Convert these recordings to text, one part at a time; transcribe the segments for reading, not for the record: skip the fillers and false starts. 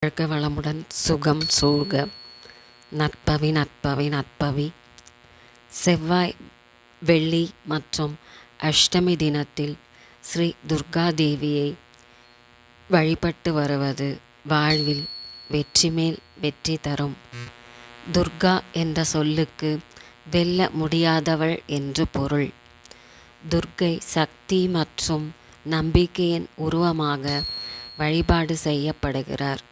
வாழ்க வளமுடன், சுகம் சூழ்க. நற்பவி நற்பவி நற்பவி. செவ்வாய், வெள்ளி மற்றும் அஷ்டமி தினத்தில் ஸ்ரீ துர்கா தேவியை வழிபட்டு வருவது வாழ்வில் வெற்றி மேல் வெற்றி தரும். துர்கா என்ற சொல்லுக்கு வெல்ல முடியாதவள் என்று பொருள். துர்க்கை சக்தி மற்றும் நம்பிக்கையின் உருவமாக வழிபாடு செய்யப்படுகிறார்.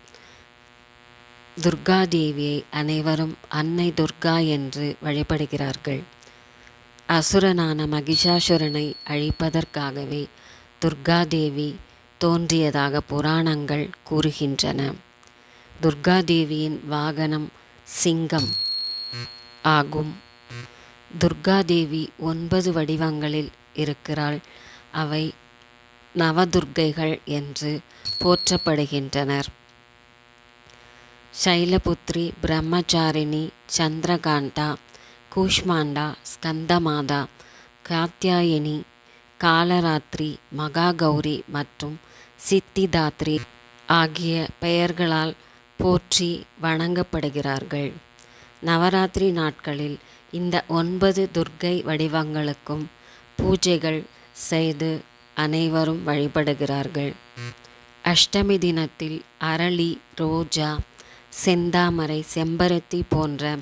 துர்கா தேவியை அனைவரும் அன்னை துர்கா என்று வழிபடுகிறார்கள். அசுரனான மகிஷாசுரனை அழிப்பதற்காகவே துர்கா தேவி தோன்றியதாக புராணங்கள் கூறுகின்றன. துர்கா தேவியின் வாகனம் சிங்கம் ஆகும். துர்கா தேவி 9 வடிவங்களில் இருக்கிறாள். அவை நவதுர்க்கைகள் என்று போற்றப்படுகின்றனர். சைலபுத்ரி, பிரம்மச்சாரிணி, சந்திரகாண்டா, கூஷ்மாண்டா, ஸ்கந்தமாதா, காத்யாயினி, காலராத்திரி, மகாகௌரி மற்றும் சித்திதாத்ரி ஆகிய பெயர்களால் போற்றி வணங்கப்படுகிறார்கள். நவராத்திரி நாட்களில் இந்த 9 துர்க்கை வடிவங்களுக்கும் பூஜைகள் செய்து அனைவரும் வழிபடுகிறார்கள். அஷ்டமி தினத்தில் அரளி, ரோஜா, செந்தாமரை, செம்பருத்தி போன்ற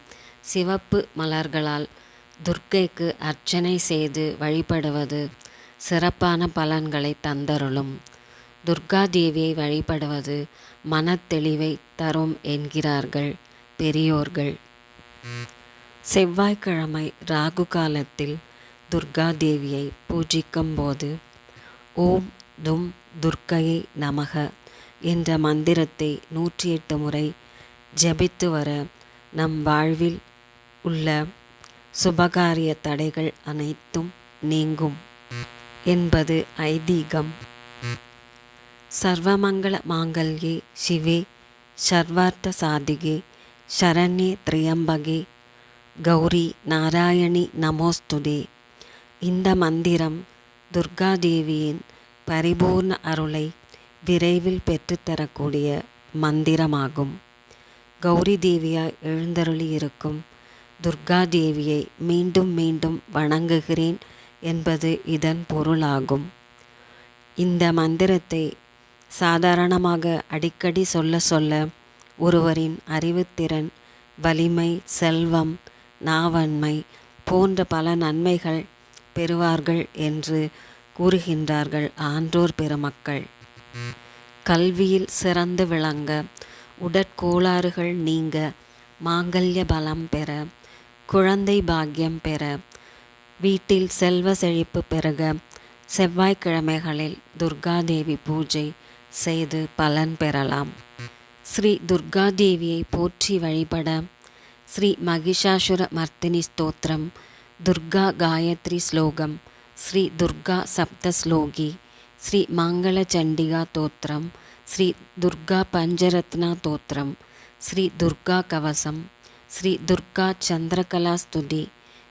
சிவப்பு மலர்களால் துர்க்கைக்கு அர்ச்சனை செய்து வழிபடுவது சிறப்பான பலன்களை தந்தருளும். துர்கா தேவியை வழிபடுவது மனத்தெளிவை தரும் என்கிறார்கள் பெரியோர்கள். செவ்வாய்க்கிழமை ராகு காலத்தில் துர்கா தேவியை பூஜிக்கும் போது ஓம் தும் துர்க்கையை நமக என்ற மந்திரத்தை 108 முறை ஜபித்து வர நம் வாழ்வில் உள்ள சுபகாரிய தடைகள் அனைத்தும் நீங்கும் என்பது ஐதீகம். சர்வமங்கள மாங்கல்யே சிவே சர்வார்த்த சாதிகே சரண்யே திரியம்பகே கௌரி நாராயணி நமோஸ்துதே. இந்த மந்திரம் துர்கா தேவியின் பரிபூர்ண அருளை விரைவில் பெற்றுத்தரக்கூடிய மந்திரமாகும். கௌரி தேவியாய் எழுந்தருளி இருக்கும் துர்கா தேவியை மீண்டும் மீண்டும் வணங்குகிறேன் என்பது இதன் பொருளாகும். இந்த மந்திரத்தை சாதாரணமாக அடிக்கடி சொல்ல சொல்ல ஒருவரின் அறிவுத்திறன், வலிமை, செல்வம், நாவன்மை போன்ற பல நன்மைகள் பெறுவார்கள் என்று கூறுகின்றார்கள் ஆன்றோர் பெருமக்கள். கல்வியில் சிறந்து விளங்க, உடற்கோளாறுகள் நீங்க, மாங்கல்ய பலம் பெற, குழந்தை பாக்கியம் பெற, வீட்டில் செல்வ செழிப்பு பெருக செவ்வாய்க்கிழமைகளில் துர்காதேவி பூஜை செய்து பலன் பெறலாம். ஸ்ரீ துர்காதேவியை போற்றி வழிபட ஸ்ரீ மகிஷாசுர மர்த்தினி ஸ்தோத்திரம், துர்கா காயத்ரி ஸ்லோகம், ஸ்ரீ துர்கா சப்தஸ்லோகி, ஸ்ரீ மங்கள சண்டிகா தோத்திரம், ஸ்ரீ துர்கா பஞ்சரத்னா தோத்திரம், ஸ்ரீ துர்கா கவசம், ஸ்ரீ துர்கா சந்திரகலா ஸ்துதி,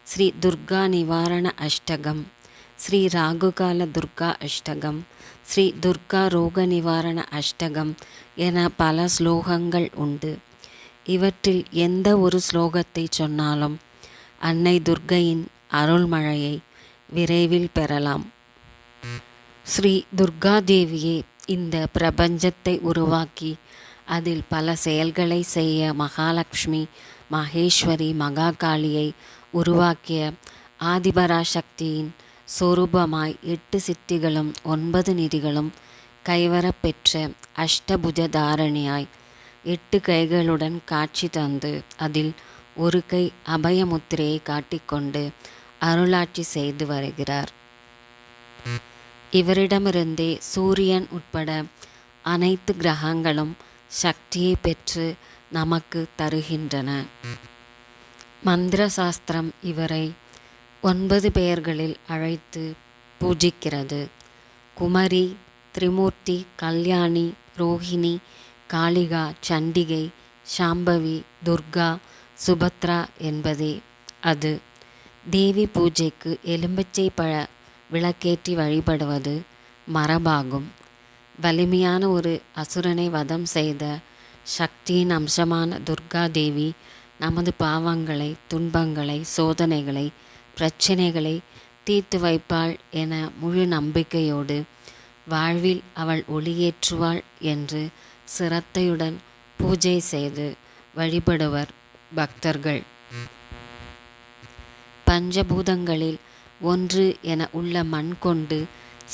ஸ்ரீ துர்கா நிவாரண அஷ்டகம், ஸ்ரீ ராகுகால துர்கா அஷ்டகம், ஸ்ரீ துர்கா ரோக நிவாரண அஷ்டகம் என பல ஸ்லோகங்கள் உண்டு. இவற்றில் எந்த ஒரு ஸ்லோகத்தை சொன்னாலும் அன்னை துர்க்கையின் அருள்மழையை விரைவில் பெறலாம். ஸ்ரீ துர்காதேவியே இந்த பிரபஞ்சத்தை உருவாக்கி அதில் பல செயல்களை செய்ய மகாலட்சுமி, மகேஸ்வரி, மகாகாளியை உருவாக்கிய ஆதிபராசக்தியின் சொரூபமாய் 8 சித்திகளும் 9 நிதிகளும் கைவரப்பெற்ற அஷ்டபுஜ தாரணியாய் 8 கைகளுடன் காட்சி தந்து அதில் ஒரு கை அபயமுத்திரையை காட்டிக்கொண்டு அருளாட்சி செய்து வருகிறார். இவரிடமிருந்தே சூரியன் உட்பட அனைத்து கிரகங்களும் சக்தியை பெற்று நமக்கு தருகின்றன. மந்திர சாஸ்திரம் இவரை 9 பெயர்களில் அழைத்து பூஜிக்கிறது. குமரி, திரிமூர்த்தி, கல்யாணி, ரோஹிணி, காளிகா, சண்டிகை, சாம்பவி, துர்கா, சுபத்ரா என்பதே அது. தேவி பூஜைக்கு எலும்பிச்சை பழ விளக்கேற்றி வழிபடுவது மரபாகும். வலிமையான ஒரு அசுரனை வதம் செய்த சக்தியின் அம்சமான துர்கா தேவி நமது பாவங்களை, துன்பங்களை, சோதனைகளை, பிரச்சினைகளை தீர்த்து வைப்பாள் என முழு நம்பிக்கையோடு வாழ்வில் அவள் ஒளியேற்றுவாள் என்று சிரத்தையுடன் பூஜை செய்து வழிபடுவர் பக்தர்கள். பஞ்சபூதங்களில் ஒன்று என உள்ள மண் கொண்டு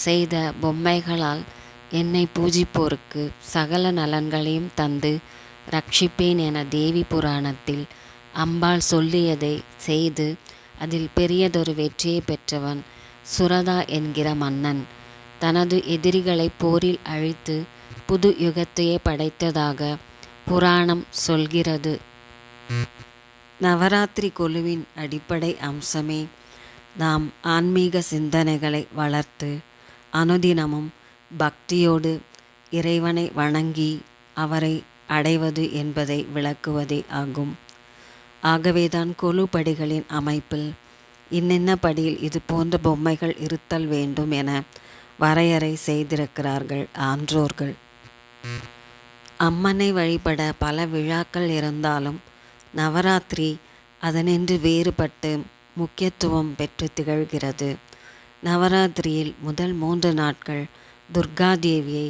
செய்த பொம்மைகளால் என்னை பூஜிப்போருக்கு சகல நலன்களையும் தந்து ரட்சிப்பேன் என தேவி புராணத்தில் அம்பாள் சொல்லியதை செய்து அதில் பெரியதொரு வெற்றியை பெற்றவன் சுரதா என்கிற மன்னன். தனது எதிரிகளை போரில் அழித்து புது யுகத்தையே படைத்ததாக புராணம் சொல்கிறது. நவராத்திரி குழுவின் அடிப்படை அம்சமே நாம் ஆன்மீக சிந்தனைகளை வளர்த்து அனுதினமும் பக்தியோடு இறைவனை வணங்கி அவரை அடைவது என்பதை விளக்குவதே ஆகும். ஆகவேதான் கொலு படிகளின் அமைப்பில் இன்னென்ன படியில் இது போன்ற பொம்மைகள் இருத்தல் வேண்டும் என வரையறை செய்திருக்கிறார்கள் ஆன்றோர்கள். அம்மனை வழிபட பல விழாக்கள் இருந்தாலும் நவராத்திரி அதனின்று வேறுபட்டு முக்கியத்துவம் பெற்று திகழ்கிறது. நவராத்திரியில் முதல் 3 நாட்கள் துர்கா தேவியை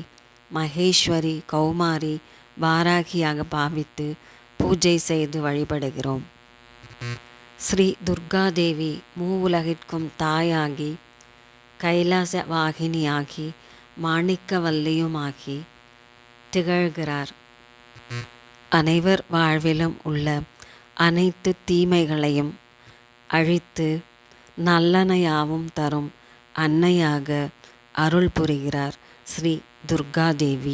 மகேஸ்வரி, கௌமாரி, வாராகியாக பாவித்து பூஜை செய்து வழிபடுகிறோம். ஸ்ரீ துர்கா தேவி மூவுலகிற்கும் தாயாகி, கைலாச வாகினியாகி, மாணிக்கவல்லியுமாகி திகழ்கிறார். அனைவர் வாழ்விலும் உள்ள அனைத்து தீமைகளையும் அழித்து நல்லனையாவும் தரும் அன்னையாக அருள் புரிகிறார் ஸ்ரீ துர்கா தேவி.